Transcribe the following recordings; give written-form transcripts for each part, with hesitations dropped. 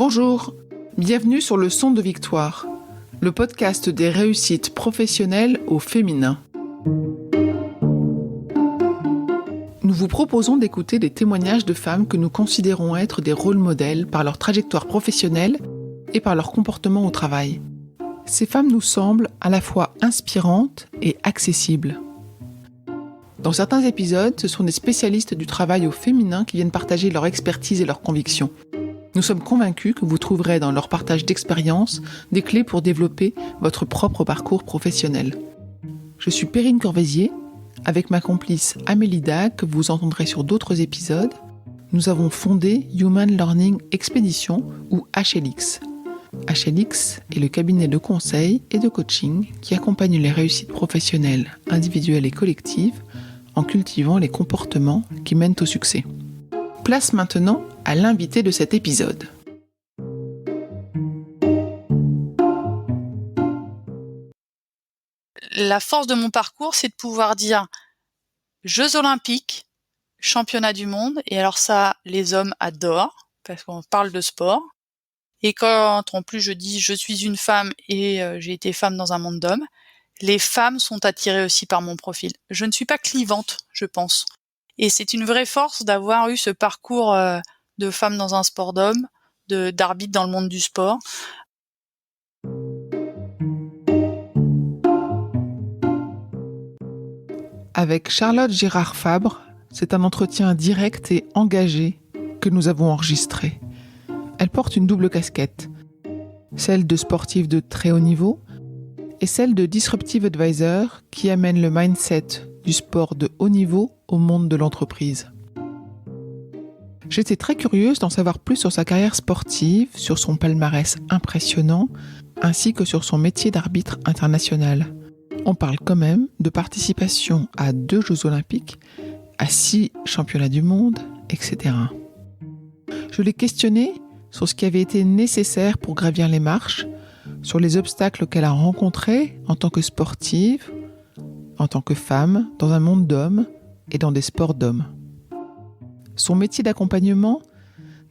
Bonjour, bienvenue sur Le Son de Victoire, le podcast des réussites professionnelles au féminin. Nous vous proposons d'écouter des témoignages de femmes que nous considérons être des rôles modèles par leur trajectoire professionnelle et par leur comportement au travail. Ces femmes nous semblent à la fois inspirantes et accessibles. Dans certains épisodes, ce sont des spécialistes du travail au féminin qui viennent partager leur expertise et leurs convictions. Nous sommes convaincus que vous trouverez dans leur partage d'expériences des clés pour développer votre propre parcours professionnel. Je suis Perrine Corvézier, avec ma complice Amélie Dac, que vous entendrez sur d'autres épisodes. Nous avons fondé Human Learning Expedition ou HLX. HLX est le cabinet de conseil et de coaching qui accompagne les réussites professionnelles, individuelles et collectives en cultivant les comportements qui mènent au succès. Place maintenant à l'invité de cet épisode. La force de mon parcours, c'est de pouvoir dire Jeux olympiques, championnat du monde, et alors ça, les hommes adorent, parce qu'on parle de sport. Et quand en plus je dis je suis une femme et j'ai été femme dans un monde d'hommes, les femmes sont attirées aussi par mon profil. Je ne suis pas clivante, je pense. Et c'est une vraie force d'avoir eu ce parcours de femme dans un sport d'hommes, d'arbitre dans le monde du sport. Avec Charlotte Girard-Fabre, c'est un entretien direct et engagé que nous avons enregistré. Elle porte une double casquette, celle de sportive de très haut niveau et celle de disruptive advisor qui amène le mindset du sport de haut niveau au monde de l'entreprise. J'étais très curieuse d'en savoir plus sur sa carrière sportive, sur son palmarès impressionnant, ainsi que sur son métier d'arbitre international. On parle quand même de participation à 2 Jeux olympiques, à 6 championnats du monde, etc. Je l'ai questionnée sur ce qui avait été nécessaire pour gravir les marches, sur les obstacles qu'elle a rencontrés en tant que sportive, en tant que femme, dans un monde d'hommes et dans des sports d'hommes. Son métier d'accompagnement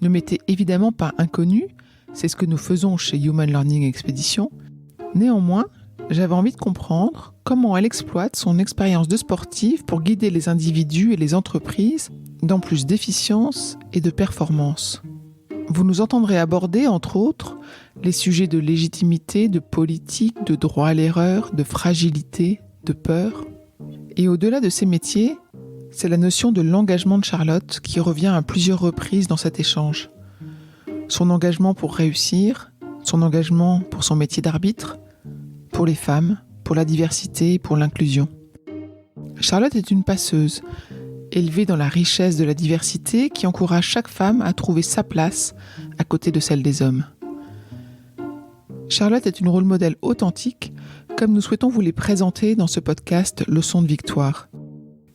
ne m'était évidemment pas inconnu, c'est ce que nous faisons chez Human Learning Expedition. Néanmoins, j'avais envie de comprendre comment elle exploite son expérience de sportive pour guider les individus et les entreprises dans plus d'efficience et de performance. Vous nous entendrez aborder, entre autres, les sujets de légitimité, de politique, de droit à l'erreur, de fragilité, de peur. Et au-delà de ces métiers, c'est la notion de l'engagement de Charlotte qui revient à plusieurs reprises dans cet échange. Son engagement pour réussir, son engagement pour son métier d'arbitre, pour les femmes, pour la diversité et pour l'inclusion. Charlotte est une passeuse, élevée dans la richesse de la diversité qui encourage chaque femme à trouver sa place à côté de celle des hommes. Charlotte est une rôle modèle authentique, comme nous souhaitons vous les présenter dans ce podcast Leçon de Victoire.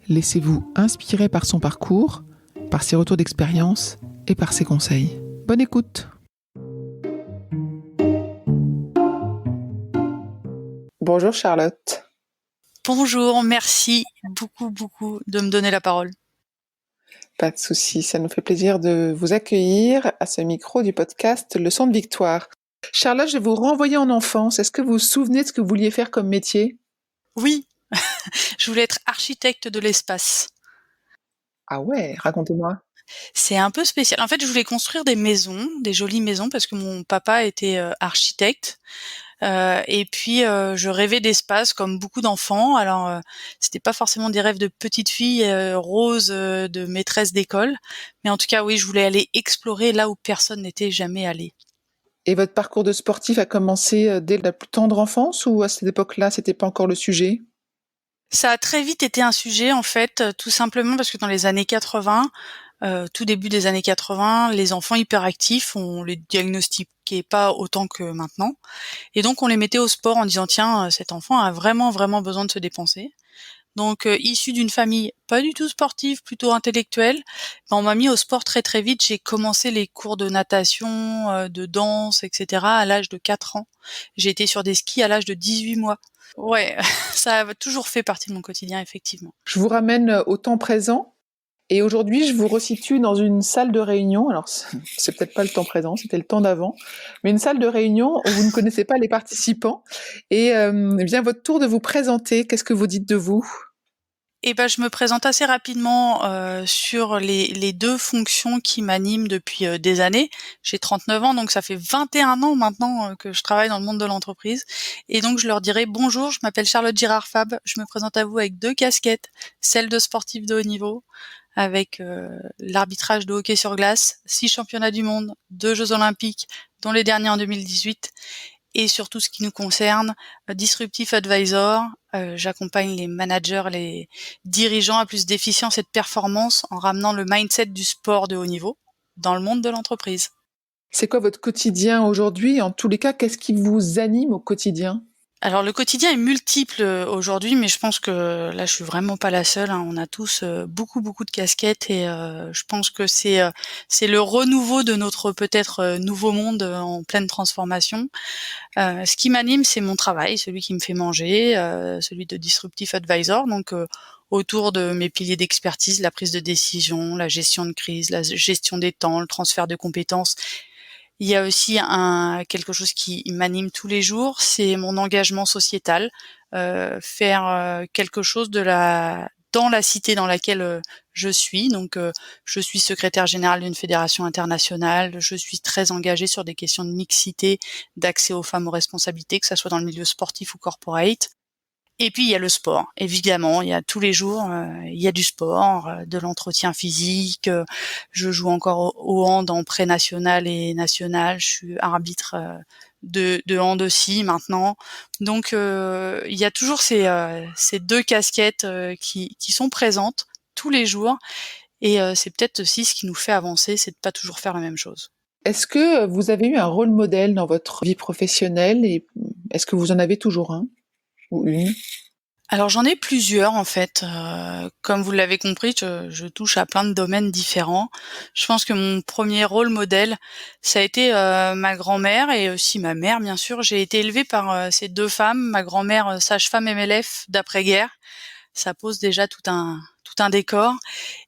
Laissez-vous inspirer par son parcours, par ses retours d'expérience et par ses conseils. Bonne écoute! Bonjour Charlotte. Bonjour, merci beaucoup de me donner la parole. Pas de souci, ça nous fait plaisir de vous accueillir à ce micro du podcast Leçon de Victoire. Charlotte, je vais vous renvoyer en enfance. Est-ce que vous vous souvenez de ce que vous vouliez faire comme métier ? Oui, je voulais être architecte de l'espace. Ah ouais, racontez-moi. C'est un peu spécial. En fait, je voulais construire des maisons, des jolies maisons, parce que mon papa était architecte. Et puis je rêvais d'espace comme beaucoup d'enfants. Alors c'était pas forcément des rêves de petite fille rose de maîtresse d'école, mais en tout cas oui, je voulais aller explorer là où personne n'était jamais allé. Et votre parcours de sportif a commencé dès la plus tendre enfance ou à cette époque-là, c'était pas encore le sujet ? Ça a très vite été un sujet en fait, tout simplement parce que dans les années 80, tout début des années 80, les enfants hyperactifs, on les diagnostiquait pas autant que maintenant. Et donc on les mettait au sport en disant tiens, cet enfant a vraiment besoin de se dépenser. Donc issu d'une famille pas du tout sportive, plutôt intellectuelle, on m'a mis au sport très vite. J'ai commencé les cours de natation, de danse, etc. à l'âge de 4 ans. J'ai été sur des skis à l'âge de 18 mois. Ouais, ça a toujours fait partie de mon quotidien, effectivement. Je vous ramène au temps présent. Et aujourd'hui, je vous resitue dans une salle de réunion. Alors, c'est peut-être pas le temps présent, c'était le temps d'avant, mais une salle de réunion où vous ne connaissez pas les participants. Et vient votre tour de vous présenter. Qu'est-ce que vous dites de vous? Et ben, je me présente assez rapidement sur les 2 fonctions qui m'animent depuis, des années. J'ai 39 ans, donc ça fait 21 ans maintenant, que je travaille dans le monde de l'entreprise et donc je leur dirai: «Bonjour, je m'appelle Charlotte Girard-Fab, je me présente à vous avec 2 casquettes, celle de sportive de haut niveau avec, l'arbitrage de hockey sur glace, 6 championnats du monde, 2 jeux olympiques, dont les derniers en 2018 et sur tout ce qui nous concerne, Disruptive Advisor, j'accompagne les managers, les dirigeants à plus d'efficience et de performance en ramenant le mindset du sport de haut niveau dans le monde de l'entreprise. C'est quoi votre quotidien aujourd'hui? En tous les cas, qu'est-ce qui vous anime au quotidien? Alors le quotidien est multiple, aujourd'hui, mais je pense que là, je suis vraiment pas la seule, hein. On a tous, beaucoup, beaucoup de casquettes et je pense que c'est le renouveau de notre peut-être, nouveau monde, en pleine transformation. Ce qui m'anime, c'est mon travail, celui qui me fait manger, celui de Disruptive Advisor, donc autour de mes piliers d'expertise, la prise de décision, la gestion de crise, la gestion des temps, le transfert de compétences. Il y a aussi quelque chose qui m'anime tous les jours, c'est mon engagement sociétal, faire, quelque chose dans la cité dans laquelle, je suis. Donc, je suis secrétaire générale d'une fédération internationale, je suis très engagée sur des questions de mixité, d'accès aux femmes aux responsabilités, que ça soit dans le milieu sportif ou corporate. Et puis il y a le sport, évidemment, il y a tous les jours, il y a du sport, de l'entretien physique, je joue encore au hand en pré-national et national, je suis arbitre, de hand aussi maintenant. Donc il y a toujours ces 2 casquettes, qui sont présentes tous les jours et c'est peut-être aussi ce qui nous fait avancer, c'est de pas toujours faire la même chose. Est-ce que vous avez eu un rôle modèle dans votre vie professionnelle et est-ce que vous en avez toujours un ou une? Alors j'en ai plusieurs en fait, comme vous l'avez compris, je touche à plein de domaines différents. Je pense que mon premier rôle modèle, ça a été, ma grand-mère et aussi ma mère bien sûr. J'ai été élevée par, ces 2 femmes, ma grand-mère, sage-femme MLF d'après-guerre. Ça pose déjà tout un décor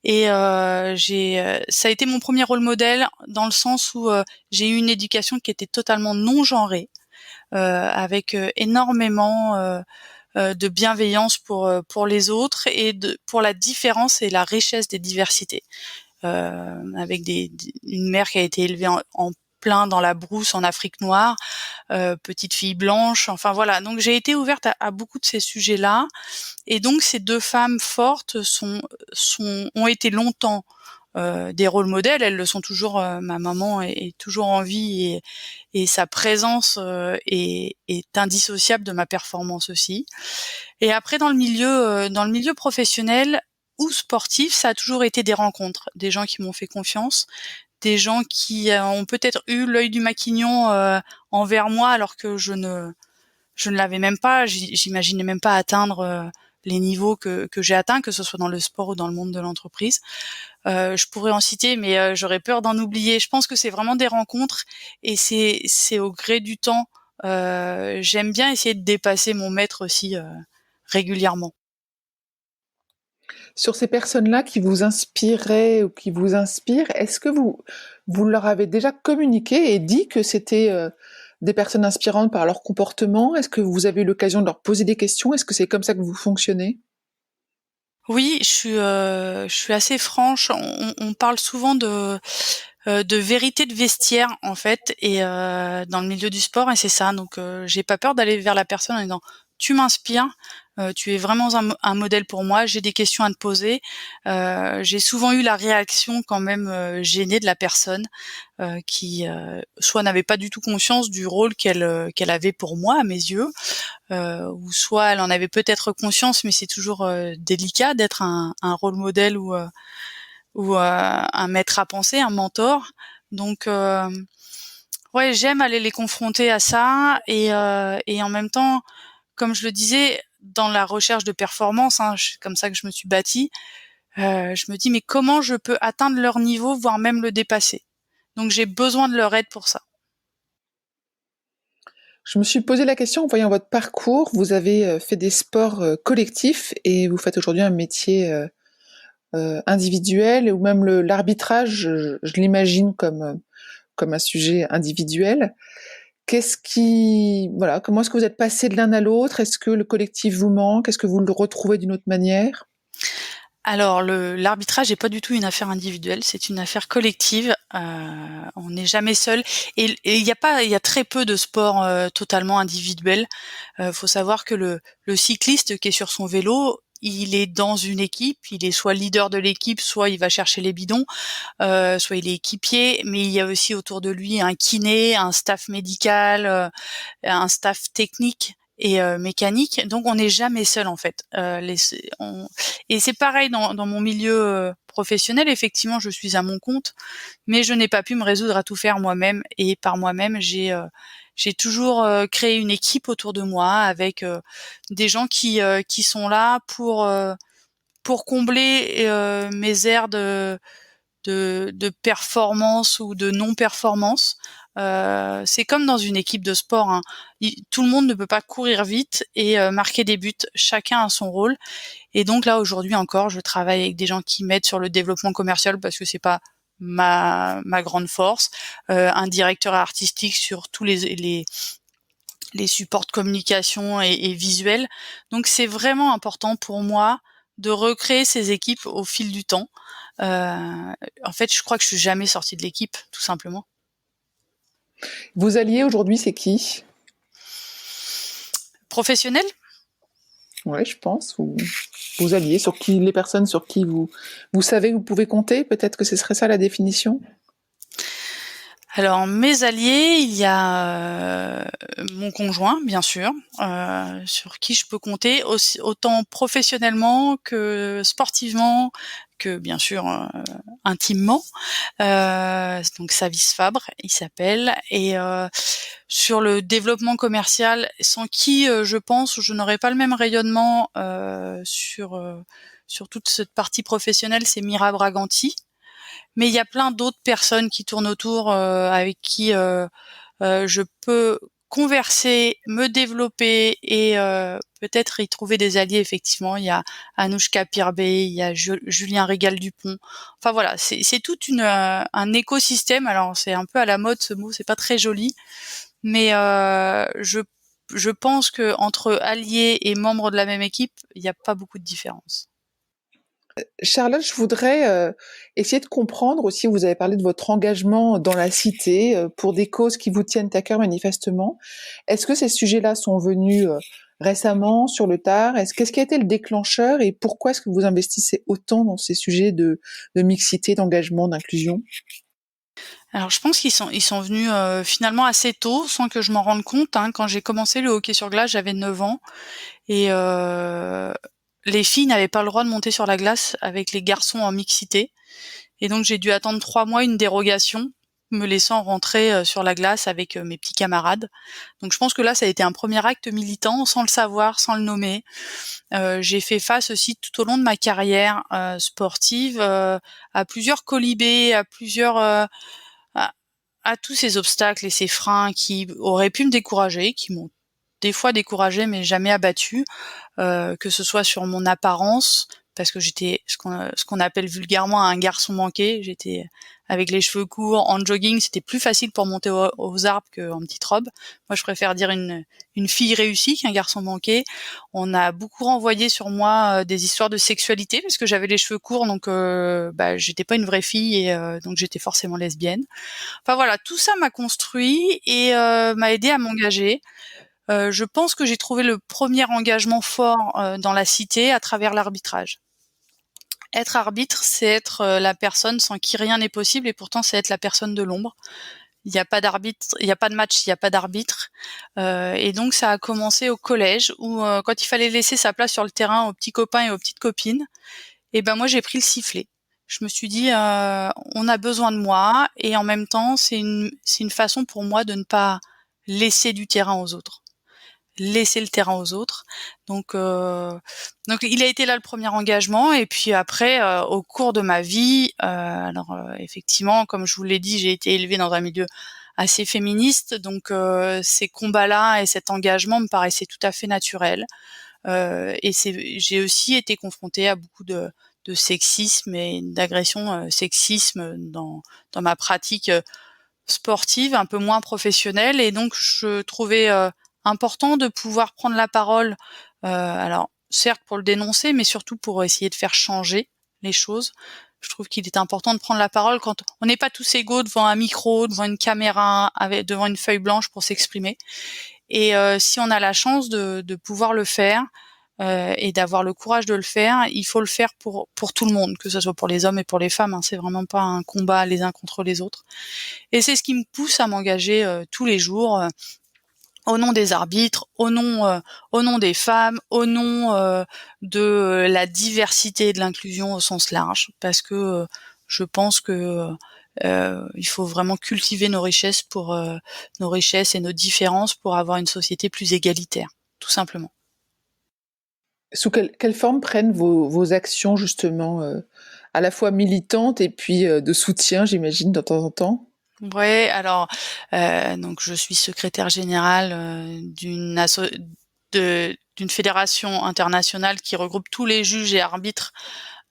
et ça a été mon premier rôle modèle dans le sens où, j'ai eu une éducation qui était totalement non genrée, avec, énormément, de bienveillance pour les autres et pour la différence et la richesse des diversités. Avec une mère qui a été élevée en plein dans la brousse en Afrique noire, petite fille blanche, enfin voilà. Donc j'ai été ouverte à beaucoup de ces sujets-là et donc ces 2 femmes fortes ont été longtemps des rôles modèles. Elles le sont toujours. Ma maman est toujours en vie et sa présence est indissociable de ma performance aussi. Et après dans le milieu professionnel ou sportif, ça a toujours été des rencontres, des gens qui m'ont fait confiance, des gens qui ont peut-être eu l'œil du maquignon envers moi alors que je ne l'avais même pas. J'imaginais même pas atteindre les niveaux que j'ai atteints, que ce soit dans le sport ou dans le monde de l'entreprise. Je pourrais en citer, mais j'aurais peur d'en oublier. Je pense que c'est vraiment des rencontres et c'est au gré du temps. J'aime bien essayer de dépasser mon maître aussi régulièrement. Sur ces personnes-là qui vous inspiraient ou qui vous inspirent, est-ce que vous leur avez déjà communiqué et dit que c'était, des personnes inspirantes par leur comportement? Est-ce que vous avez eu l'occasion de leur poser des questions? Est-ce que c'est comme ça que vous fonctionnez? Oui, je suis assez franche. On parle souvent de vérité de vestiaire en fait et dans le milieu du sport et c'est ça. Donc j'ai pas peur d'aller vers la personne en disant: «Tu m'inspires, tu es vraiment un modèle pour moi, j'ai des questions à te poser». J'ai souvent eu la réaction quand même, gênée de la personne, qui, soit n'avait pas du tout conscience du rôle qu'elle avait pour moi à mes yeux, ou soit elle en avait peut-être conscience, mais c'est toujours, délicat d'être un rôle modèle ou un maître à penser, un mentor. Donc ouais, j'aime aller les confronter à ça et en même temps, comme je le disais, dans la recherche de performance, hein, c'est comme ça que je me suis bâtie, je me dis: «Mais comment je peux atteindre leur niveau, voire même le dépasser?» Donc j'ai besoin de leur aide pour ça. Je me suis posé la question en voyant votre parcours. Vous avez, fait des sports, collectifs et vous faites aujourd'hui un métier, individuel, ou même l'arbitrage, je l'imagine comme un sujet individuel. Comment est-ce que vous êtes passé de l'un à l'autre? Est-ce que le collectif vous manque? Est-ce que vous le retrouvez d'une autre manière? Alors l'arbitrage est pas du tout une affaire individuelle, c'est une affaire collective. On n'est jamais seul et il y a très peu de sports totalement individuels. Faut savoir que le cycliste qui est sur son vélo, il est dans une équipe, il est soit leader de l'équipe, soit il va chercher les bidons, soit il est équipier, mais il y a aussi autour de lui un kiné, un staff médical, un staff technique et mécanique. Donc on n'est jamais seul en fait. Et c'est pareil dans mon milieu professionnel. Effectivement, je suis à mon compte, mais je n'ai pas pu me résoudre à tout faire moi-même. Et par moi-même, j'ai toujours créé une équipe autour de moi avec des gens qui sont là pour combler mes aires de performance ou de non-performance. C'est comme dans une équipe de sport, hein. Tout le monde ne peut pas courir vite et marquer des buts. Chacun a son rôle. Et donc là, aujourd'hui encore, je travaille avec des gens qui m'aident sur le développement commercial parce que c'est pas ma grande force. Un directeur artistique sur tous les supports de communication et visuels. Donc c'est vraiment important pour moi de recréer ces équipes au fil du temps. En fait, je crois que je suis jamais sortie de l'équipe, tout simplement. Vos alliés aujourd'hui, c'est qui? Professionnel? Ouais, je pense. Ou vos alliés, les personnes sur qui vous savez que vous pouvez compter, peut-être que ce serait ça la définition? Alors mes alliés, il y a mon conjoint, bien sûr, sur qui je peux compter aussi, autant professionnellement que sportivement, que bien sûr intimement. Donc Savis Fabre, il s'appelle. Et sur le développement commercial, sans qui, je pense, je n'aurais pas le même rayonnement sur toute cette partie professionnelle, c'est Mira Braganti. Mais il y a plein d'autres personnes qui tournent autour, avec qui je peux converser, me développer et peut-être y trouver des alliés. Effectivement, il y a Anouchka Pirbet, il y a Julien Régal-Dupont. Enfin voilà, c'est tout un écosystème. Alors c'est un peu à la mode ce mot, c'est pas très joli, mais je pense que entre alliés et membres de la même équipe, il n'y a pas beaucoup de différence. Charlotte, je voudrais essayer de comprendre aussi, vous avez parlé de votre engagement dans la cité pour des causes qui vous tiennent à cœur manifestement. Est-ce que ces sujets-là sont venus récemment, sur le tard? Qu'est-ce qui a été le déclencheur et pourquoi est-ce que vous investissez autant dans ces sujets de mixité, d'engagement, d'inclusion? Alors je pense ils sont venus finalement assez tôt, sans que je m'en rende compte, hein. Quand j'ai commencé le hockey sur glace, j'avais 9 ans et les filles n'avaient pas le droit de monter sur la glace avec les garçons en mixité. Et donc j'ai dû attendre 3 mois une dérogation, me laissant rentrer sur la glace avec mes petits camarades. Donc je pense que là, ça a été un premier acte militant, sans le savoir, sans le nommer. J'ai fait face aussi tout au long de ma carrière sportive à plusieurs colibés, à, à tous ces obstacles et ces freins qui auraient pu me décourager, qui m'ont des fois découragée mais jamais abattue, que ce soit sur mon apparence, parce que j'étais ce qu'on appelle vulgairement un garçon manqué. J'étais avec les cheveux courts, en jogging, c'était plus facile pour monter aux arbres qu'en petite robe. Moi, je préfère dire une fille réussie qu'un garçon manqué. On a beaucoup renvoyé sur moi des histoires de sexualité parce que j'avais les cheveux courts, donc j'étais pas une vraie fille et donc j'étais forcément lesbienne. Enfin voilà, tout ça m'a construit et m'a aidé à m'engager. Je pense que j'ai trouvé le premier engagement fort dans la cité à travers l'arbitrage. Être arbitre, c'est être la personne sans qui rien n'est possible et pourtant c'est être la personne de l'ombre. Il n'y a pas d'arbitre, il n'y a pas de match, il n'y a pas d'arbitre. Et donc ça a commencé au collège où quand il fallait laisser sa place sur le terrain aux petits copains et aux petites copines, et ben moi j'ai pris le sifflet. Je me suis dit on a besoin de moi et en même temps c'est une façon pour moi de ne pas laisser du terrain aux autres. Laisser le terrain aux autres. Donc il a été là le premier engagement et puis après au cours de ma vie, effectivement comme je vous l'ai dit, j'ai été élevée dans un milieu assez féministe, donc ces combats-là et cet engagement me paraissaient tout à fait naturels. J'ai aussi été confrontée à beaucoup de de sexisme et d'agression sexisme dans ma pratique sportive, un peu moins professionnelle, et donc je trouvais important de pouvoir prendre la parole, alors certes pour le dénoncer, mais surtout pour essayer de faire changer les choses. Je trouve qu'il est important de prendre la parole quand on n'est pas tous égaux devant un micro, devant une caméra, devant une feuille blanche pour s'exprimer. Et si on a la chance de pouvoir le faire et d'avoir le courage de le faire, il faut le faire pour tout le monde, que ce soit pour les hommes et pour les femmes. C'est vraiment pas un combat les uns contre les autres. Et c'est ce qui me pousse à m'engager tous les jours au nom des arbitres, au nom des femmes, au nom de la diversité et de l'inclusion au sens large, parce que je pense que il faut vraiment cultiver nos richesses nos richesses et nos différences pour avoir une société plus égalitaire, tout simplement. Sous quelle forme prennent vos actions justement, à la fois militantes et puis de soutien, j'imagine, de temps en temps? Ouais, alors donc je suis secrétaire générale d'une fédération internationale qui regroupe tous les juges et arbitres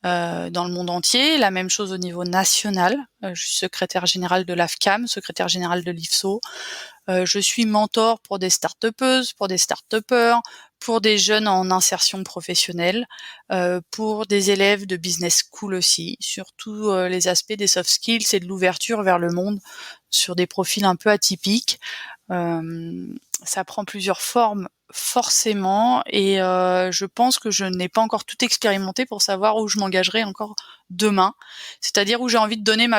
dans le monde entier. La même chose au niveau national. Je suis secrétaire générale de l'AFCAM, secrétaire générale de l'IFSO. Je suis mentor pour des start-upeuses, pour des start-upers, pour des jeunes en insertion professionnelle, pour des élèves de business school aussi, sur tous les aspects des soft skills et de l'ouverture vers le monde sur des profils un peu atypiques. Ça prend plusieurs formes forcément, et je pense que je n'ai pas encore tout expérimenté pour savoir où je m'engagerai encore demain, c'est-à-dire où j'ai envie de donner de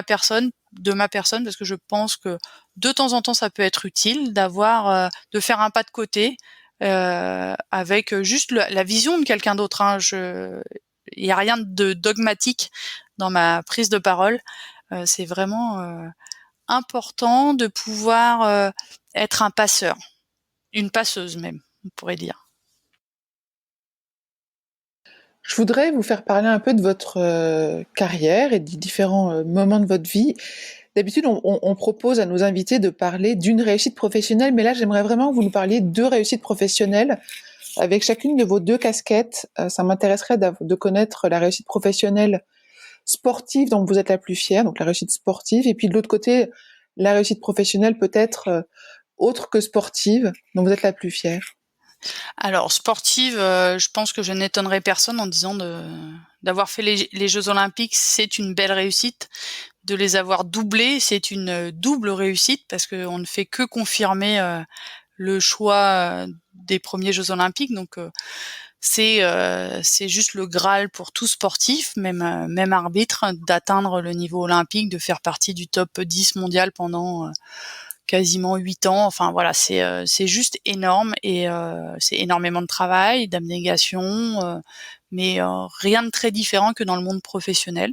ma personne, parce que je pense que de temps en temps ça peut être utile de faire un pas de côté avec juste la vision de quelqu'un d'autre. Il y a rien de dogmatique dans ma prise de parole. C'est vraiment important de pouvoir être un passeur, une passeuse même, on pourrait dire. Je voudrais vous faire parler un peu de votre carrière et des différents moments de votre vie. D'habitude, on propose à nos invités de parler d'une réussite professionnelle, mais là, j'aimerais vraiment que vous nous parliez de 2 réussites professionnelles avec chacune de vos 2 casquettes. Ça m'intéresserait de connaître la réussite professionnelle sportive dont vous êtes la plus fière, donc la réussite sportive, et puis de l'autre côté, la réussite professionnelle peut-être autre que sportive dont vous êtes la plus fière. Alors sportive, je pense que je n'étonnerai personne en disant d'avoir fait les Jeux olympiques, c'est une belle réussite. De les avoir doublés, c'est une double réussite, parce qu'on ne fait que confirmer le choix des premiers Jeux olympiques. Donc c'est juste le Graal pour tout sportif, même arbitre, d'atteindre le niveau olympique, de faire partie du top 10 mondial pendant quasiment 8 ans. Enfin voilà, c'est juste énorme, et c'est énormément de travail, d'abnégation, mais rien de très différent que dans le monde professionnel.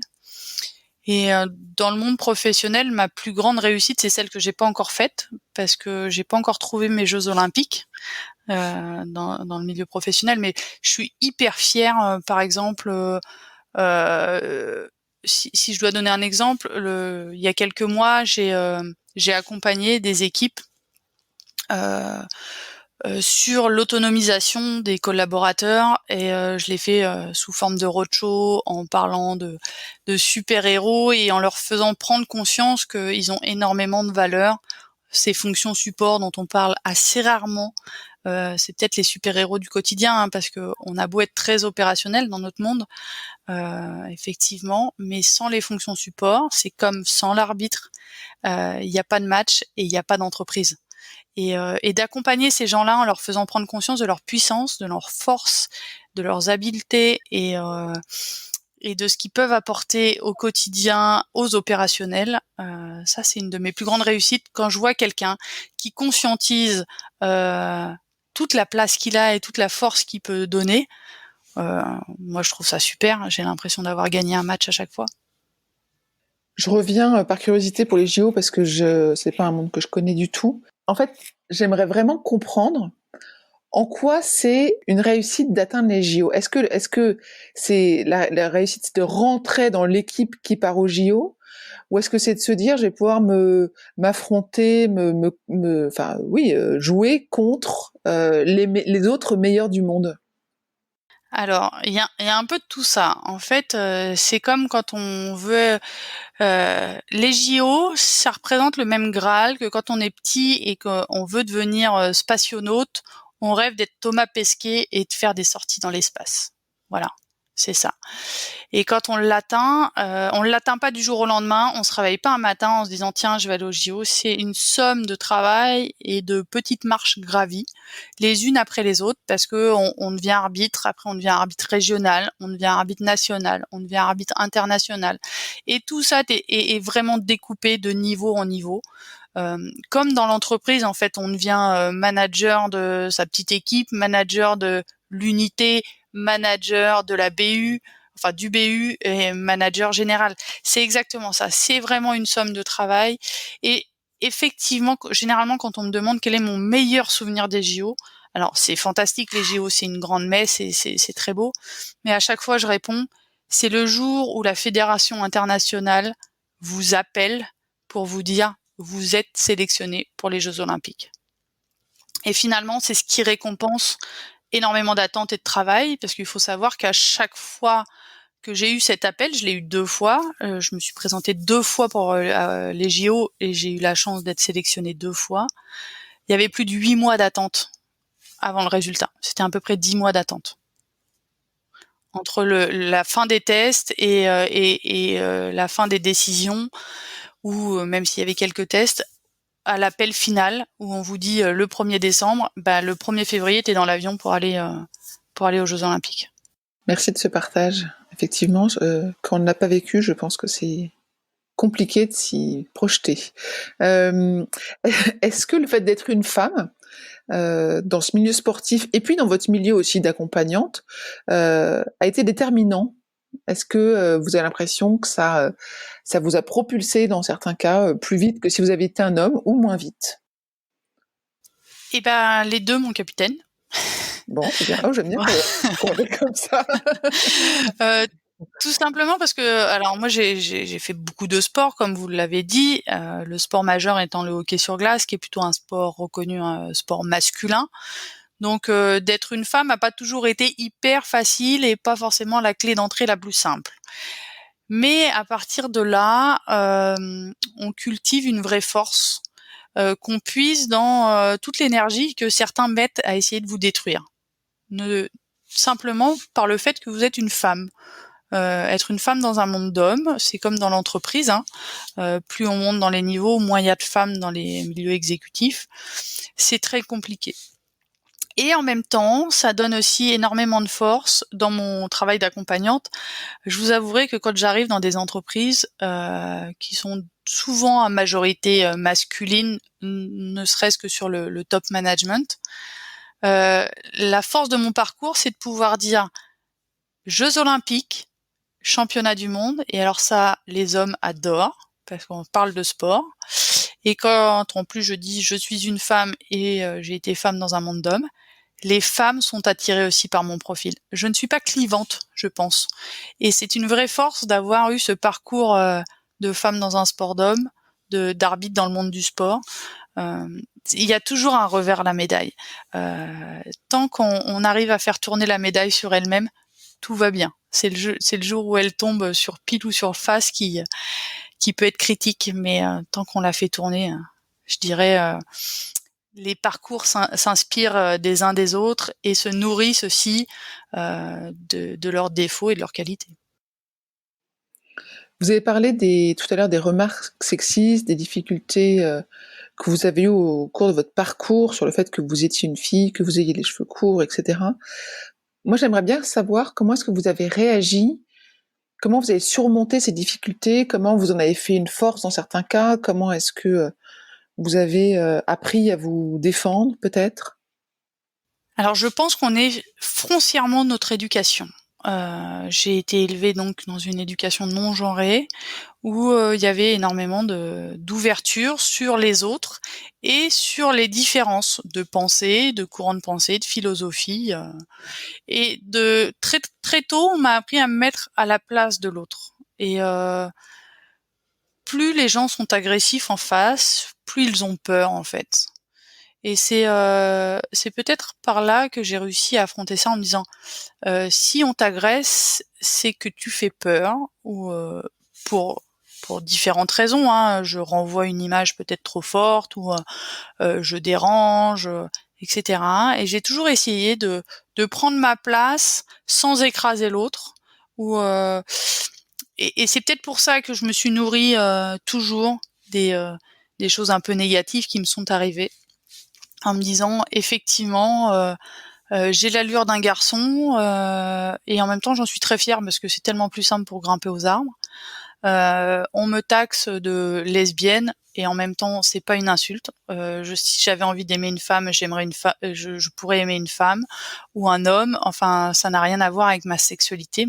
Et dans le monde professionnel, ma plus grande réussite, c'est celle que j'ai pas encore faite, parce que j'ai pas encore trouvé mes Jeux olympiques dans le milieu professionnel. Mais je suis hyper fière, par exemple, si je dois donner un exemple, il y a quelques mois, j'ai accompagné des équipes euh, sur l'autonomisation des collaborateurs, et je l'ai fait sous forme de roadshow, en parlant de super-héros et en leur faisant prendre conscience qu'ils ont énormément de valeur. Ces fonctions support dont on parle assez rarement, c'est peut-être les super-héros du quotidien, parce que on a beau être très opérationnel dans notre monde, effectivement, mais sans les fonctions support, c'est comme sans l'arbitre, il n'y a pas de match et il n'y a pas d'entreprise. Et d'accompagner ces gens-là en leur faisant prendre conscience de leur puissance, de leur force, de leurs habiletés, et de ce qu'ils peuvent apporter au quotidien aux opérationnels. Ça, c'est une de mes plus grandes réussites, quand je vois quelqu'un qui conscientise toute la place qu'il a et toute la force qu'il peut donner. Moi, je trouve ça super. J'ai l'impression d'avoir gagné un match à chaque fois. Je reviens par curiosité pour les JO parce que c'est pas un monde que je connais du tout. En fait, j'aimerais vraiment comprendre en quoi c'est une réussite d'atteindre les JO. Est-ce que c'est la réussite de rentrer dans l'équipe qui part aux JO, ou est-ce que c'est de se dire je vais pouvoir m'affronter, jouer contre les autres meilleurs du monde? Alors, il y a un peu de tout ça. En fait, c'est comme quand on veut les JO, ça représente le même Graal que quand on est petit et qu'on veut devenir spationaute, on rêve d'être Thomas Pesquet et de faire des sorties dans l'espace. Voilà, c'est ça. Et quand on l'atteint pas du jour au lendemain, on se réveille pas un matin en se disant tiens, je vais aller au JO. C'est une somme de travail et de petites marches gravies, les unes après les autres, parce que on devient arbitre, après on devient arbitre régional, on devient arbitre national, on devient arbitre international. Et tout ça est vraiment découpé de niveau en niveau. Comme dans l'entreprise, en fait, on devient manager de sa petite équipe, manager de l'unité, manager de la BU, enfin du BU et manager général. C'est exactement ça. C'est vraiment une somme de travail. Et effectivement, généralement, quand on me demande quel est mon meilleur souvenir des JO, alors c'est fantastique, les JO, c'est une grande messe et c'est très beau. Mais à chaque fois, je réponds, c'est le jour où la Fédération internationale vous appelle pour vous dire vous êtes sélectionné pour les Jeux Olympiques. Et finalement, c'est ce qui récompense énormément d'attentes et de travail, parce qu'il faut savoir qu'à chaque fois que j'ai eu cet appel, je l'ai eu 2 fois, je me suis présentée 2 fois pour les JO et j'ai eu la chance d'être sélectionnée 2 fois. Il y avait plus de 8 mois d'attente avant le résultat. C'était à peu près 10 mois d'attente. Entre la fin des tests et la fin des décisions, ou même s'il y avait quelques tests, à l'appel final où on vous dit le 1er décembre, bah, le 1er février, tu es dans l'avion pour aller aux Jeux Olympiques. Merci de ce partage. Effectivement, quand on ne l'a pas vécu, je pense que c'est compliqué de s'y projeter. Est-ce que le fait d'être une femme dans ce milieu sportif et puis dans votre milieu aussi d'accompagnante a été déterminant? Est-ce que vous avez l'impression que ça vous a propulsé dans certains cas plus vite que si vous aviez été un homme ou moins vite? Et ben les deux, mon capitaine. Bon, c'est bien. Oh, j'aime bien qu'on est comme ça. Euh, Tout simplement parce que, alors moi j'ai fait beaucoup de sport, comme vous l'avez dit, le sport majeur étant le hockey sur glace, qui est plutôt un sport reconnu, un sport masculin. Donc d'être une femme a pas toujours été hyper facile et pas forcément la clé d'entrée la plus simple. Mais à partir de là, on cultive une vraie force qu'on puise dans toute l'énergie que certains mettent à essayer de vous détruire. Simplement par le fait que vous êtes une femme. Être une femme dans un monde d'hommes, c'est comme dans l'entreprise. Plus on monte dans les niveaux, moins il y a de femmes dans les milieux exécutifs. C'est très compliqué. Et en même temps, ça donne aussi énormément de force dans mon travail d'accompagnante. Je vous avouerai que quand j'arrive dans des entreprises qui sont souvent à majorité masculine, ne serait-ce que sur le top management, la force de mon parcours, c'est de pouvoir dire Jeux olympiques, championnat du monde, et alors ça, les hommes adorent, parce qu'on parle de sport. Et quand en plus je dis je suis une femme et j'ai été femme dans un monde d'hommes, les femmes sont attirées aussi par mon profil. Je ne suis pas clivante, je pense. Et c'est une vraie force d'avoir eu ce parcours de femme dans un sport d'homme, d'arbitre dans le monde du sport. Euh, il y a toujours un revers à la médaille. Tant qu'on arrive à faire tourner la médaille sur elle-même, tout va bien. C'est le jour où elle tombe sur pile ou sur face qui peut être critique, mais tant qu'on la fait tourner, je dirais, les parcours s'inspirent des uns des autres et se nourrissent aussi de leurs défauts et de leurs qualités. Vous avez parlé tout à l'heure des remarques sexistes, des difficultés que vous avez eues au cours de votre parcours sur le fait que vous étiez une fille, que vous ayez les cheveux courts, etc. Moi, j'aimerais bien savoir comment est-ce que vous avez réagi, comment vous avez surmonté ces difficultés, comment vous en avez fait une force dans certains cas, comment est-ce que vous avez appris à vous défendre, peut-être? Alors je pense qu'on est foncièrement notre éducation. J'ai été élevée donc dans une éducation non genrée où il y avait énormément d'ouverture sur les autres et sur les différences de pensée, de courants de pensée, de philosophie. Et de très très tôt, on m'a appris à me mettre à la place de l'autre. Et plus les gens sont agressifs en face, plus ils ont peur en fait. Et c'est peut-être par là que j'ai réussi à affronter ça en me disant, si on t'agresse, c'est que tu fais peur ou pour pour différentes raisons, hein. Je renvoie une image peut-être trop forte ou je dérange, etc. Et j'ai toujours essayé de prendre ma place sans écraser l'autre. Ou et c'est peut-être pour ça que je me suis nourrie toujours des choses un peu négatives qui me sont arrivées, en me disant effectivement j'ai l'allure d'un garçon et en même temps j'en suis très fière parce que c'est tellement plus simple pour grimper aux arbres. On me taxe de lesbienne et en même temps c'est pas une insulte. Si j'avais envie d'aimer une femme, je pourrais aimer une femme ou un homme. Enfin, ça n'a rien à voir avec ma sexualité.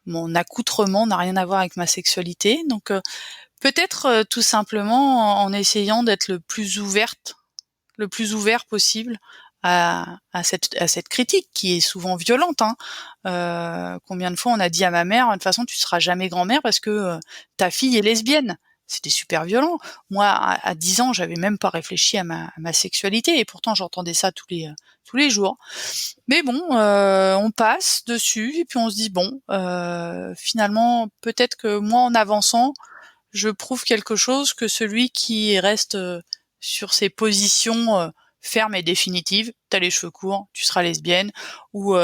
Mon accoutrement n'a rien à voir avec ma sexualité. Donc peut-être tout simplement en essayant d'être le plus ouvert possible à cette critique qui est souvent violente, hein. Combien de fois on a dit à ma mère, de toute façon tu seras jamais grand-mère parce que ta fille est lesbienne. C'était super violent. Moi, à 10 ans, j'avais même pas réfléchi à ma sexualité et pourtant j'entendais ça tous les jours. Mais bon, on passe dessus et puis on se dit bon, finalement, peut-être que moi, en avançant, je prouve quelque chose que celui qui reste sur ses positions fermes et définitives. T'as les cheveux courts, tu seras lesbienne, ou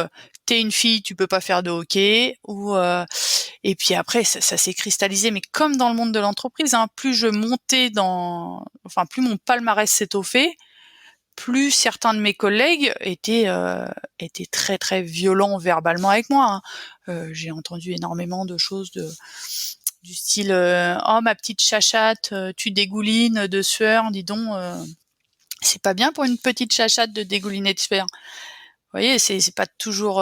t'es une fille, tu peux pas faire de hockey, ou et puis après ça s'est cristallisé, mais comme dans le monde de l'entreprise, hein, plus je montais plus mon palmarès s'étoffait, plus certains de mes collègues étaient très très violents verbalement avec moi, hein. J'ai entendu énormément de choses du style oh ma petite chachate, tu dégoulines de sueur, dis donc, c'est pas bien pour une petite chachate de dégouliner de sueur. Vous voyez, c'est pas toujours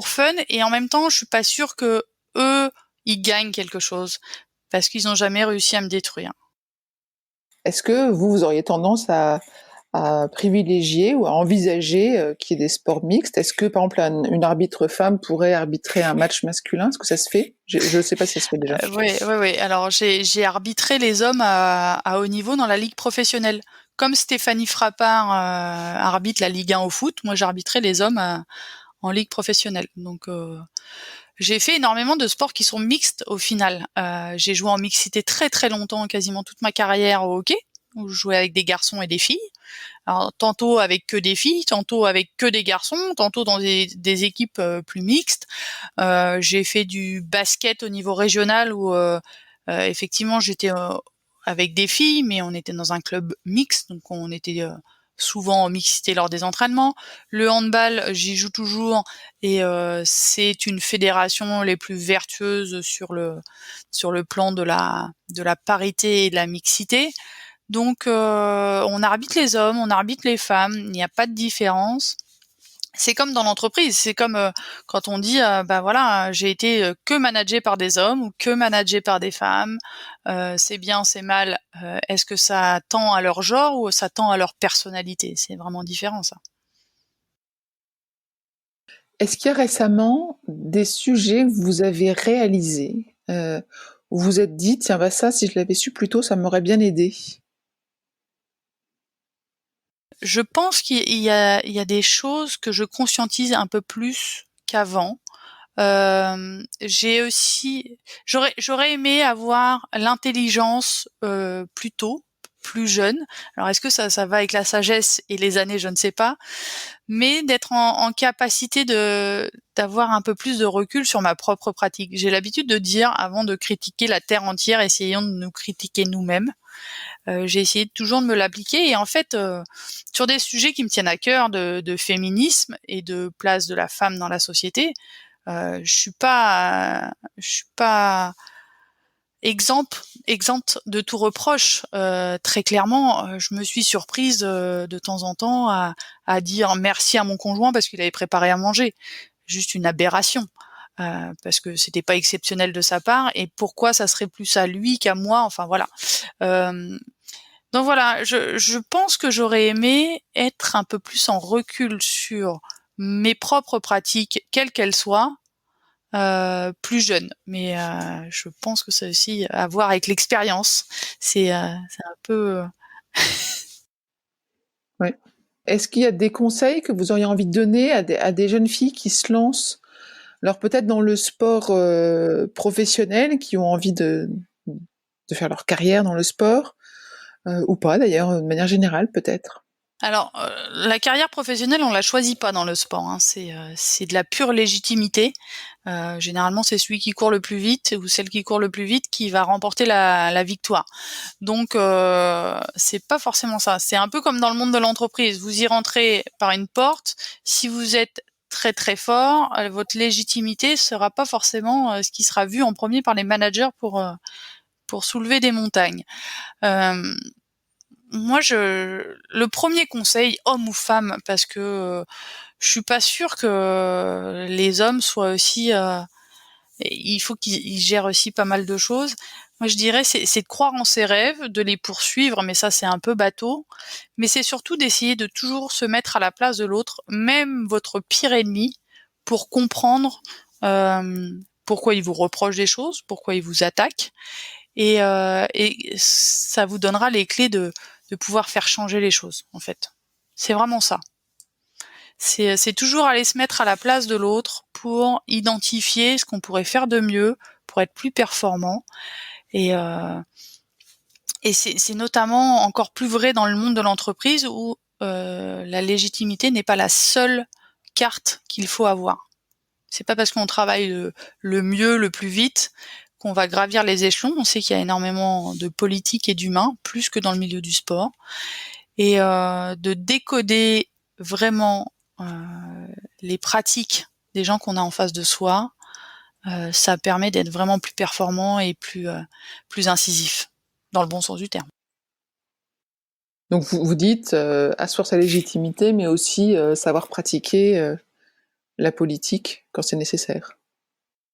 fun et en même temps, je suis pas sûre que eux ils gagnent quelque chose parce qu'ils ont jamais réussi à me détruire. Est-ce que vous auriez tendance à privilégier ou à envisager qu'il y ait des sports mixtes? Est-ce que, par exemple, une arbitre femme pourrait arbitrer un match masculin? Est-ce que ça se fait? Je ne sais pas si ça se fait déjà. Oui. Alors j'ai arbitré les hommes à haut niveau dans la ligue professionnelle. Comme Stéphanie Frappard arbitre la Ligue 1 au foot, moi j'arbitrais les hommes en ligue professionnelle. Donc j'ai fait énormément de sports qui sont mixtes au final. J'ai joué en mixité très très longtemps, quasiment toute ma carrière au hockey, où je jouais avec des garçons et des filles. Alors tantôt avec que des filles, tantôt avec que des garçons, tantôt dans des équipes plus mixtes. J'ai fait du basket au niveau régional où effectivement j'étais avec des filles, mais on était dans un club mixte, donc on était souvent en mixité lors des entraînements. Le handball, j'y joue toujours et c'est une fédération les plus vertueuses sur le plan de la parité et de la mixité. Donc on arbitre les hommes, on arbitre les femmes, il n'y a pas de différence. C'est comme dans l'entreprise, c'est comme quand on dit bah voilà, j'ai été que managé par des hommes ou que managé par des femmes, c'est bien, c'est mal, est-ce que ça tend à leur genre ou ça tend à leur personnalité? C'est vraiment différent ça. Est-ce qu'il y a récemment des sujets que vous avez réalisés où vous vous êtes dit, tiens, bah ça, si je l'avais su plus tôt, ça m'aurait bien aidé? Je pense il y a des choses que je conscientise un peu plus qu'avant. J'ai aussi j'aurais aimé avoir l'intelligence plus tôt, plus jeune. Alors est-ce que ça va avec la sagesse et les années, je ne sais pas, mais d'être en capacité de d'avoir un peu plus de recul sur ma propre pratique. J'ai l'habitude de dire avant de critiquer la terre entière, essayons de nous critiquer nous-mêmes. J'ai essayé toujours de me l'appliquer et en fait, sur des sujets qui me tiennent à cœur de féminisme et de place de la femme dans la société, je suis pas exempte de tout reproche. Très clairement, je me suis surprise de temps en temps à dire merci à mon conjoint parce qu'il avait préparé à manger. Juste une aberration. Parce que c'était pas exceptionnel de sa part et pourquoi ça serait plus à lui qu'à moi, enfin voilà. Euh, donc voilà, je pense que j'aurais aimé être un peu plus en recul sur mes propres pratiques, quelles qu'elles soient, plus jeune. Mais je pense que ça a aussi à voir avec l'expérience. C'est un peu Ouais. Est-ce qu'il y a des conseils que vous auriez envie de donner à des jeunes filles qui se lancent, alors peut-être dans le sport professionnel, qui ont envie de faire leur carrière dans le sport, ou pas d'ailleurs, de manière générale peut-être? Alors, la carrière professionnelle, on la choisit pas dans le sport, hein. C'est de la pure légitimité. Généralement, c'est celui qui court le plus vite ou celle qui court le plus vite qui va remporter la victoire. Donc, c'est pas forcément ça. C'est un peu comme dans le monde de l'entreprise. Vous y rentrez par une porte. Si vous êtes très très fort, votre légitimité sera pas forcément ce qui sera vu en premier par les managers pour soulever des montagnes. Euh, Moi, le premier conseil, homme ou femme, parce que je suis pas sûre que les hommes soient aussi. Il faut qu'ils gèrent aussi pas mal de choses. Moi, je dirais, c'est de croire en ses rêves, de les poursuivre, mais ça, c'est un peu bateau. Mais c'est surtout d'essayer de toujours se mettre à la place de l'autre, même votre pire ennemi, pour comprendre pourquoi il vous reproche des choses, pourquoi il vous attaque, et ça vous donnera les clés de pouvoir faire changer les choses, en fait. C'est vraiment ça. C'est toujours aller se mettre à la place de l'autre pour identifier ce qu'on pourrait faire de mieux, pour être plus performant. Et, euh, et c'est notamment encore plus vrai dans le monde de l'entreprise où la légitimité n'est pas la seule carte qu'il faut avoir. C'est pas parce qu'on travaille le mieux, le plus vite, qu'on va gravir les échelons. On sait qu'il y a énormément de politique et d'humains, plus que dans le milieu du sport. Et de décoder vraiment les pratiques des gens qu'on a en face de soi, ça permet d'être vraiment plus performant et plus incisif, dans le bon sens du terme. Donc vous dites asseoir sa légitimité, mais aussi savoir pratiquer la politique quand c'est nécessaire.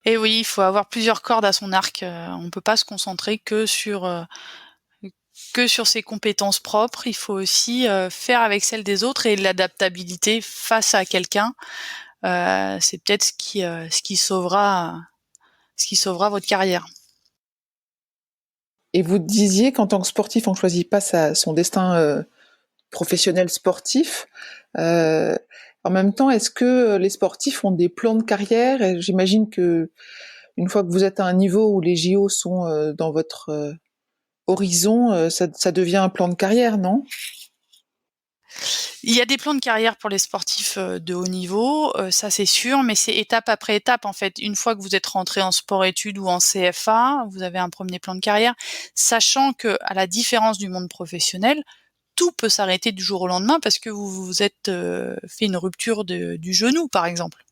Et oui, il faut avoir plusieurs cordes à son arc. On ne peut pas se concentrer que sur ses compétences propres. Il faut aussi faire avec celles des autres, et l'adaptabilité face à quelqu'un, c'est peut-être ce qui sauvera votre carrière. Et vous disiez qu'en tant que sportif, on ne choisit pas son destin professionnel sportif. Euh, En même temps, est-ce que les sportifs ont des plans de carrière? Et j'imagine que une fois que vous êtes à un niveau où les JO sont dans votre horizon, ça devient un plan de carrière, non? Il y a des plans de carrière pour les sportifs de haut niveau, ça c'est sûr, mais c'est étape après étape en fait. Une fois que vous êtes rentré en sport-études ou en CFA, vous avez un premier plan de carrière, sachant que, à la différence du monde professionnel, tout peut s'arrêter du jour au lendemain parce que vous vous êtes fait une rupture du genou, par exemple.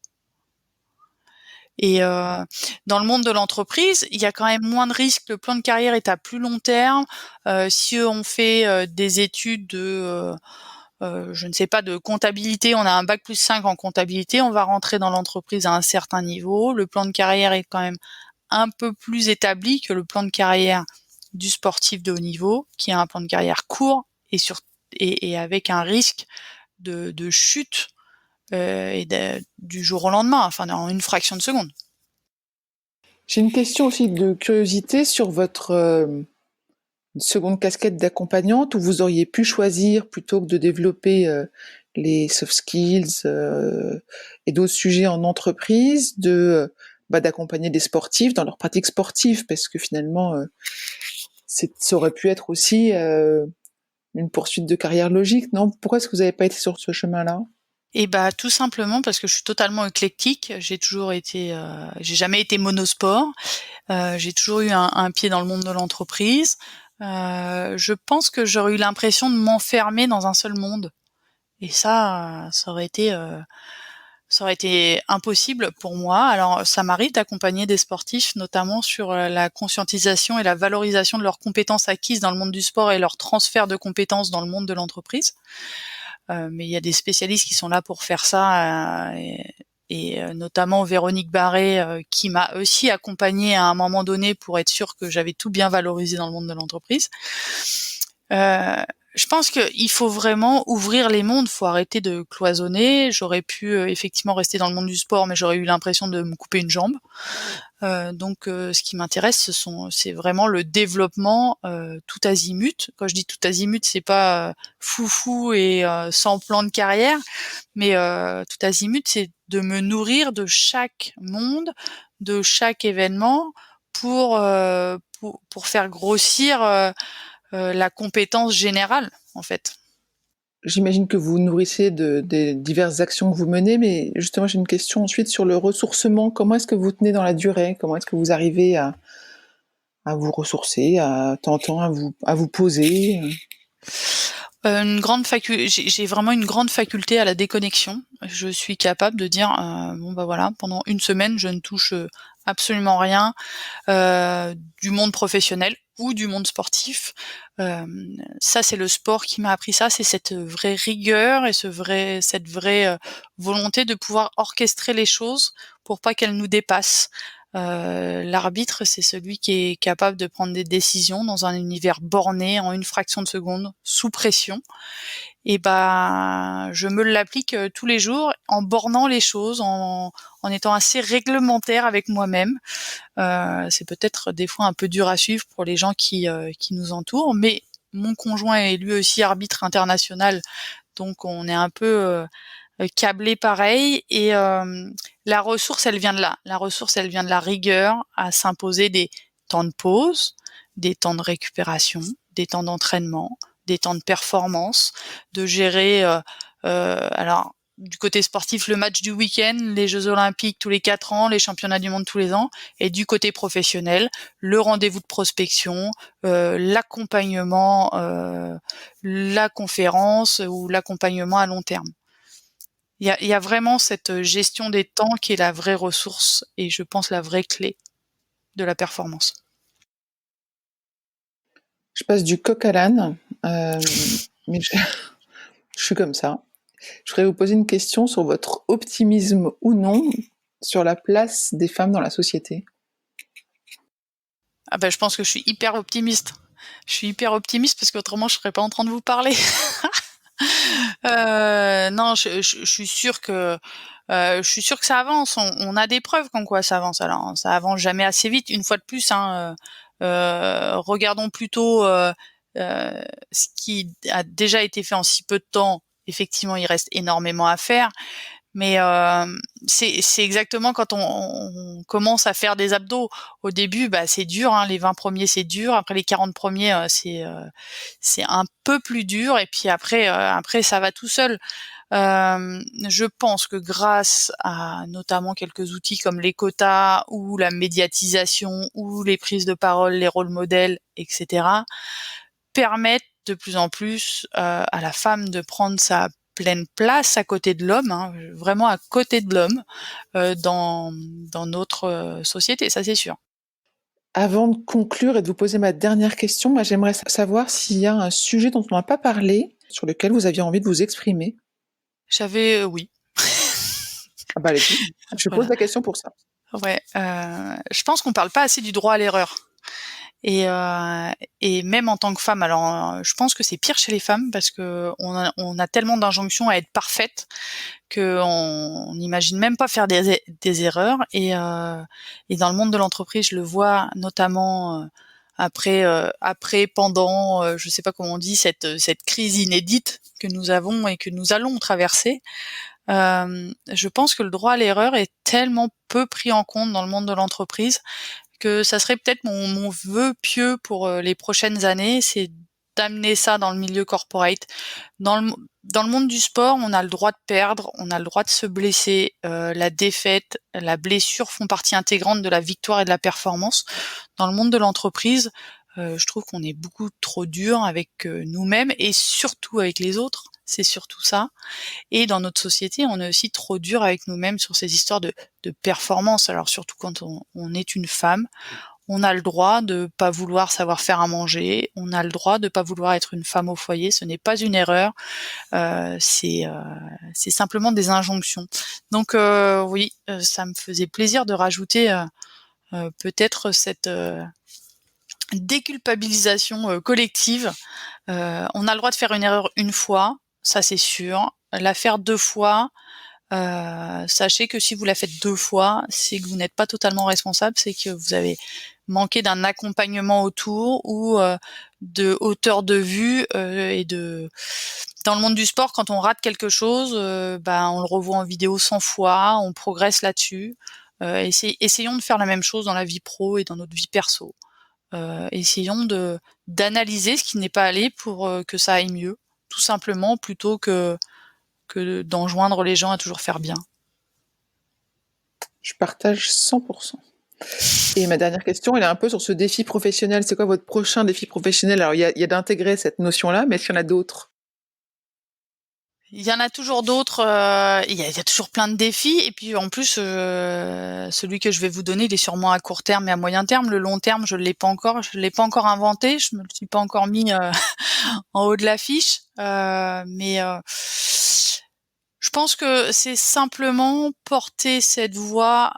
Et dans le monde de l'entreprise, il y a quand même moins de risques. Le plan de carrière est à plus long terme. Si on fait des études je ne sais pas, de comptabilité, on a un bac plus 5 en comptabilité, on va rentrer dans l'entreprise à un certain niveau. Le plan de carrière est quand même un peu plus établi que le plan de carrière du sportif de haut niveau, qui a un plan de carrière court et avec un risque de chute du jour au lendemain, enfin dans une fraction de seconde. J'ai une question aussi de curiosité sur votre seconde casquette d'accompagnante, où vous auriez pu choisir, plutôt que de développer les soft skills et d'autres sujets en entreprise, d'accompagner des sportifs dans leur pratique sportive, parce que finalement, ça aurait pu être aussi une poursuite de carrière logique, non? Pourquoi est-ce que vous n'avez pas été sur ce chemin-là? Et bah tout simplement parce que je suis totalement éclectique. J'ai jamais été monosport. J'ai toujours eu un pied dans le monde de l'entreprise. Je pense que j'aurais eu l'impression de m'enfermer dans un seul monde. Et ça aurait été impossible pour moi. Alors, ça m'arrive d'accompagner des sportifs, notamment sur la conscientisation et la valorisation de leurs compétences acquises dans le monde du sport et leur transfert de compétences dans le monde de l'entreprise. Mais il y a des spécialistes qui sont là pour faire ça, et notamment Véronique Barré, qui m'a aussi accompagnée à un moment donné pour être sûre que j'avais tout bien valorisé dans le monde de l'entreprise. Je pense qu'il faut vraiment ouvrir les mondes, faut arrêter de cloisonner. J'aurais pu effectivement rester dans le monde du sport, mais j'aurais eu l'impression de me couper une jambe. Donc, ce qui m'intéresse, c'est vraiment le développement tout azimut. Quand je dis tout azimut, c'est pas foufou et sans plan de carrière, mais tout azimut, c'est de me nourrir de chaque monde, de chaque événement pour faire grossir la compétence générale, en fait. J'imagine que vous nourrissez des diverses actions que vous menez, mais justement, j'ai une question ensuite sur le ressourcement. Comment est-ce que vous tenez dans la durée? Comment est-ce que vous arrivez à vous ressourcer, à temps en temps à vous poser? J'ai vraiment une grande faculté à la déconnexion. Je suis capable de dire bon bah voilà, pendant une semaine, je ne touche absolument rien du monde professionnel ou du monde sportif. Ça, c'est le sport qui m'a appris ça, c'est cette vraie rigueur et cette vraie volonté de pouvoir orchestrer les choses pour pas qu'elles nous dépassent. L'arbitre, c'est celui qui est capable de prendre des décisions dans un univers borné en une fraction de seconde, sous pression. Et ben, je me l'applique tous les jours en bornant les choses, en étant assez réglementaire avec moi-même. C'est peut-être des fois un peu dur à suivre pour les gens qui nous entourent, mais mon conjoint est lui aussi arbitre international, donc on est un peu câblé pareil. Et la ressource, elle vient de là. La ressource, elle vient de la rigueur à s'imposer des temps de pause, des temps de récupération, des temps d'entraînement, des temps de performance, de gérer alors du côté sportif le match du week-end, les Jeux Olympiques tous les 4 ans, les championnats du monde tous les ans, et du côté professionnel, le rendez-vous de prospection, l'accompagnement, la conférence ou l'accompagnement à long terme. Il y a vraiment cette gestion des temps qui est la vraie ressource et je pense la vraie clé de la performance. Je passe du coq à l'âne, mais je suis comme ça. Je voudrais vous poser une question sur votre optimisme ou non sur la place des femmes dans la société. Ah ben, je pense que je suis hyper optimiste. Je suis hyper optimiste parce qu'autrement je serais pas en train de vous parler. Non, je suis sûre que ça avance. On a des preuves comme quoi ça avance. Alors ça avance jamais assez vite. Une fois de plus, hein, regardons plutôt ce qui a déjà été fait en si peu de temps. Effectivement, il reste énormément à faire. Mais c'est exactement quand on commence à faire des abdos. Au début, bah c'est dur, hein, les 20 premiers c'est dur. Après les 40 premiers, c'est un peu plus dur. Et puis après ça va tout seul. Je pense que grâce à notamment quelques outils comme les quotas ou la médiatisation ou les prises de parole, les rôles modèles, etc., permettent de plus en plus à la femme de prendre sa pleine place à côté de l'homme, hein, vraiment à côté de l'homme dans notre société, ça c'est sûr. Avant de conclure et de vous poser ma dernière question, moi, j'aimerais savoir s'il y a un sujet dont on n'a pas parlé, sur lequel vous aviez envie de vous exprimer. J'avais oui. Ah bah allez-y, je pose Voilà. la question pour ça. Ouais, je pense qu'on parle pas assez du droit à l'erreur. Et même en tant que femme, alors je pense que c'est pire chez les femmes parce que on a tellement d'injonctions à être parfaite que on n'imagine même pas faire des erreurs. Et dans le monde de l'entreprise, je le vois notamment pendant, je sais pas comment on dit, cette crise inédite que nous avons et que nous allons traverser. Je pense que le droit à l'erreur est tellement peu pris en compte dans le monde de l'entreprise que ça serait peut-être mon vœu pieux pour les prochaines années, c'est d'amener ça dans le milieu corporate. Dans le, dans le monde du sport, on a le droit de perdre, on a le droit de se blesser. La défaite, la blessure font partie intégrante de la victoire et de la performance. Dans le monde de l'entreprise, je trouve qu'on est beaucoup trop dur avec nous-mêmes et surtout avec les autres. C'est surtout ça. Et dans notre société, on est aussi trop dur avec nous-mêmes sur ces histoires de performance. Alors surtout quand on est une femme, on a le droit de pas vouloir savoir faire à manger, on a le droit de pas vouloir être une femme au foyer. Ce n'est pas une erreur, c'est simplement des injonctions. Donc oui, ça me faisait plaisir de rajouter peut-être déculpabilisation collective. On a le droit de faire une erreur une fois, ça c'est sûr. La faire 2 fois, sachez que si vous la faites 2 fois, c'est que vous n'êtes pas totalement responsable, c'est que vous avez manqué d'un accompagnement autour ou de hauteur de vue et de dans le monde du sport, quand on rate quelque chose, on le revoit en vidéo 100 fois, on progresse là-dessus. Essayons de faire la même chose dans la vie pro et dans notre vie perso. Essayons d'analyser ce qui n'est pas allé pour que ça aille mieux, tout simplement, plutôt que d'enjoindre les gens à toujours faire bien. Je partage 100%. Et ma dernière question, elle est un peu sur ce défi professionnel. C'est quoi votre prochain défi professionnel? Alors, il y a d'intégrer cette notion-là, mais est-ce qu'il y en a d'autres? Il y en a toujours d'autres, il y a toujours plein de défis et puis en plus, celui que je vais vous donner, il est sûrement à court terme et à moyen terme. Le long terme, je l'ai pas encore inventé, je me le suis pas encore mis en haut de l'affiche, mais je pense que c'est simplement porter cette voix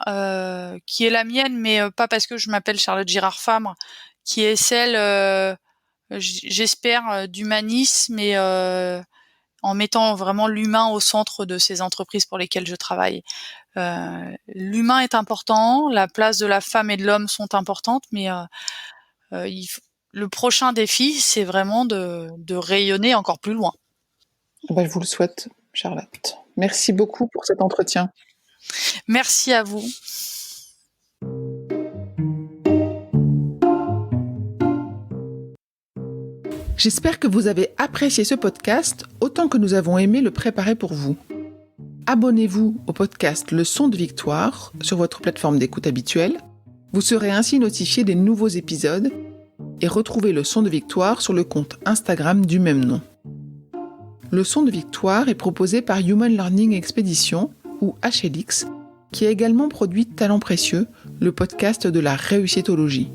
qui est la mienne, mais pas parce que je m'appelle Charlotte Girard-Fabre, qui est celle, j'espère, d'humanisme et en mettant vraiment l'humain au centre de ces entreprises pour lesquelles je travaille. L'humain est important, la place de la femme et de l'homme sont importantes, mais le prochain défi, c'est vraiment de rayonner encore plus loin. Je vous le souhaite, Charlotte. Merci beaucoup pour cet entretien. Merci à vous. J'espère que vous avez apprécié ce podcast autant que nous avons aimé le préparer pour vous. Abonnez-vous au podcast Le Son de Victoire sur votre plateforme d'écoute habituelle. Vous serez ainsi notifié des nouveaux épisodes et retrouvez Le Son de Victoire sur le compte Instagram du même nom. Le Son de Victoire est proposé par Human Learning Expedition ou HLX, qui a également produit Talents Précieux, le podcast de la réussitologie.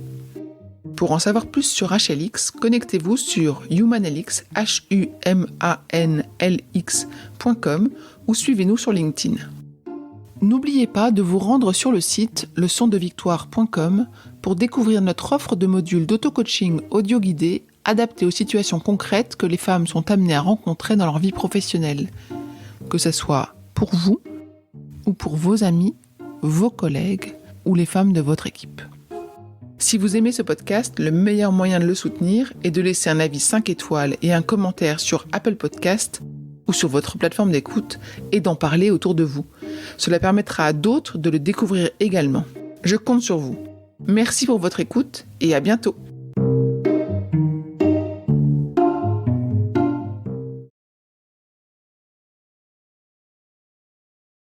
Pour en savoir plus sur HLX, connectez-vous sur humanlx, humanlx.com ou suivez-nous sur LinkedIn. N'oubliez pas de vous rendre sur le site leçondevictoire.com pour découvrir notre offre de modules d'auto-coaching audio guidé adaptés aux situations concrètes que les femmes sont amenées à rencontrer dans leur vie professionnelle, que ce soit pour vous ou pour vos amis, vos collègues ou les femmes de votre équipe. Si vous aimez ce podcast, le meilleur moyen de le soutenir est de laisser un avis 5 étoiles et un commentaire sur Apple Podcast ou sur votre plateforme d'écoute et d'en parler autour de vous. Cela permettra à d'autres de le découvrir également. Je compte sur vous. Merci pour votre écoute et à bientôt.